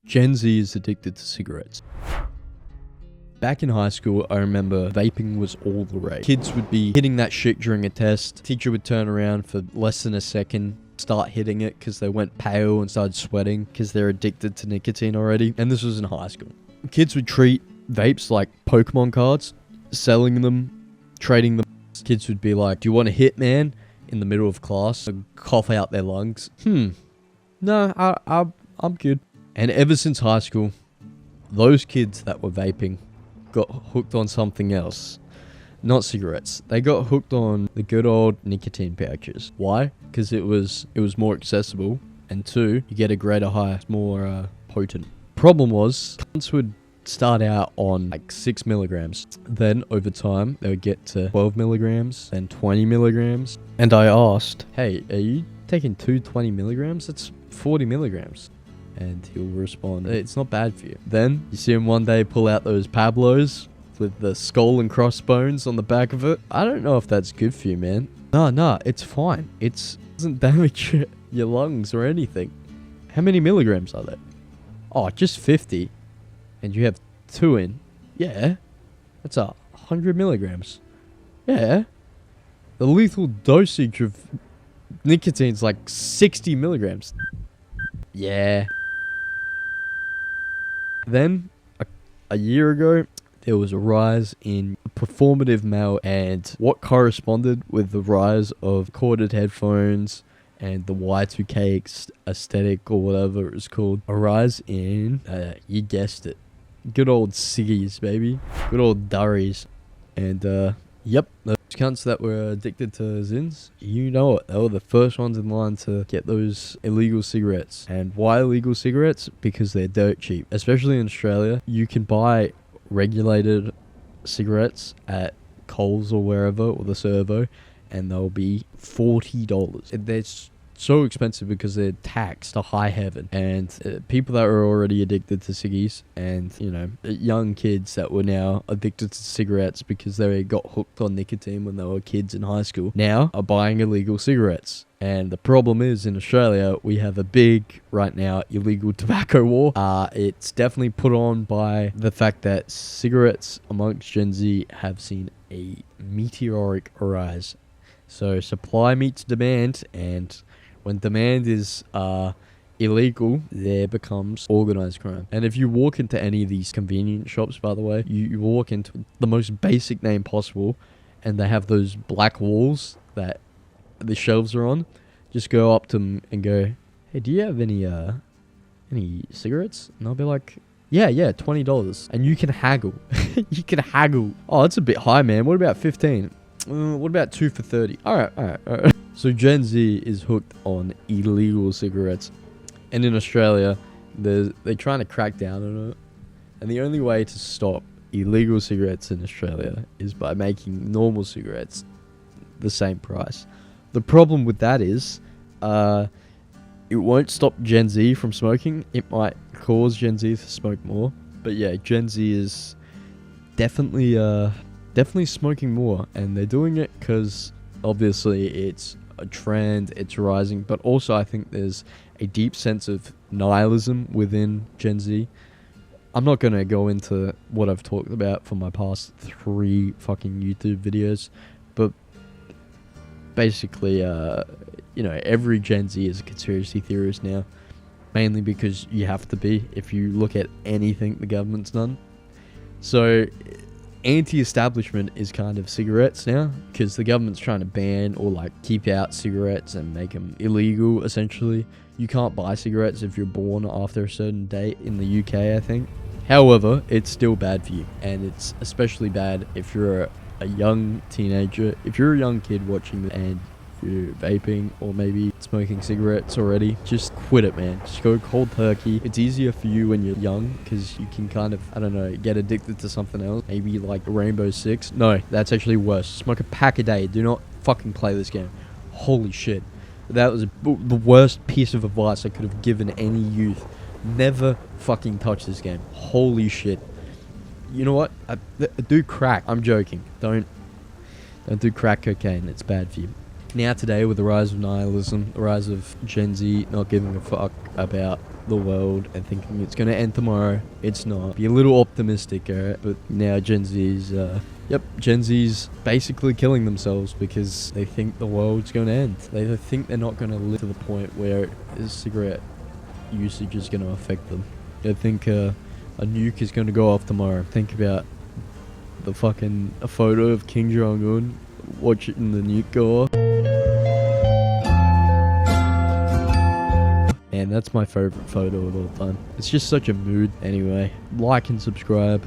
Gen Z is addicted to cigarettes. Back in high school, I remember vaping was all the rage. Kids would be hitting that shit during a test. Teacher would turn around for less than a second, start hitting it because they went pale and started sweating because they're addicted to nicotine already. And this was in high school. Kids would treat vapes like Pokemon cards, selling them, trading them. Kids would be like, "Do you want a hit, man?" in the middle of class, and cough out their lungs. No, I'm good. And ever since high school, those kids that were vaping got hooked on something else. Not cigarettes. They got hooked on the good old nicotine pouches. Why? Because it was more accessible, and two, you get a greater high. It's more potent. Problem was, cunts would start out on like 6 milligrams. Then over time, they would get to 12 milligrams, then 20 milligrams. And I asked, "Hey, are you taking 20 milligrams? That's 40 milligrams. And he'll respond, "It's not bad for you." Then you see him one day pull out those Pablos with the skull and crossbones on the back of it. I don't know if that's good for you, man. No, it's fine. It doesn't damage your lungs or anything. How many milligrams are there? Oh, just 50. And you have 2 in. Yeah. That's 100 milligrams. Yeah. The lethal dosage of nicotine's like 60 milligrams. Yeah. Then, a year ago, there was a rise in performative male, and what corresponded with the rise of corded headphones and the Y2K aesthetic, or whatever it was called. A rise in, you guessed it, good old ciggies, baby. Good old durries. And, yep, those cunts that were addicted to Zins, you know it. They were the first ones in line to get those illegal cigarettes. And why illegal cigarettes? Because they're dirt cheap. Especially in Australia, you can buy regulated cigarettes at Coles or wherever, or the Servo, and they'll be $40. They're so expensive because they're taxed to high heaven. And people that were already addicted to ciggies, and young kids that were now addicted to cigarettes because they got hooked on nicotine when they were kids in high school, now are buying illegal cigarettes. And the problem is, in Australia, we have a big, right now, illegal tobacco war. It's definitely put on by the fact that cigarettes amongst Gen Z have seen a meteoric rise. So supply meets demand, and when demand is illegal, there becomes organized crime. And if you walk into any of these convenience shops, by the way, you walk into the most basic name possible, and they have those black walls that the shelves are on. Just go up to them and go, "Hey, do you have any cigarettes?" And they'll be like, yeah, $20. And you can haggle. You can haggle. "Oh, that's a bit high, man. What about 15? What about 2 for 30? All right. So Gen Z is hooked on illegal cigarettes. And in Australia, they're trying to crack down on it. And the only way to stop illegal cigarettes in Australia is by making normal cigarettes the same price. The problem with that is, it won't stop Gen Z from smoking. It might cause Gen Z to smoke more. But yeah, Gen Z is definitely smoking more. And they're doing it because, obviously, it's a trend, it's rising. But also, I think there's a deep sense of nihilism within Gen Z. I'm not going to go into what I've talked about for my past 3 fucking YouTube videos. But basically, every Gen Z is a conspiracy theorist now. Mainly because you have to be if you look at anything the government's done. So, anti-establishment is kind of cigarettes now, because the government's trying to ban or keep out cigarettes and make them illegal, essentially. You can't buy cigarettes if you're born after a certain date in the UK, I think. However, it's still bad for you, and it's especially bad if you're a young teenager. If you're a young kid watching this and you're vaping or maybe smoking cigarettes already, just quit it, man. Just go cold turkey. It's easier for you when you're young because you can kind of, get addicted to something else. Maybe like Rainbow Six. No, that's actually worse. Smoke a pack a day. Do not fucking play this game. Holy shit. That was the worst piece of advice I could have given any youth. Never fucking touch this game. Holy shit. You know what? Do crack. I'm joking. Don't do crack cocaine. It's bad for you. Now today, with the rise of nihilism, the rise of Gen Z not giving a fuck about the world and thinking it's gonna end tomorrow. It's not. Be a little optimistic, alright? But now Gen Z's, Gen Z's basically killing themselves because they think the world's gonna end. They think they're not gonna live to the point where cigarette usage is gonna affect them. They think a nuke is gonna go off tomorrow. Think about a photo of Kim Jong-un watching the nuke go off. And that's my favorite photo of all time. It's just such a mood. Anyway, like and subscribe.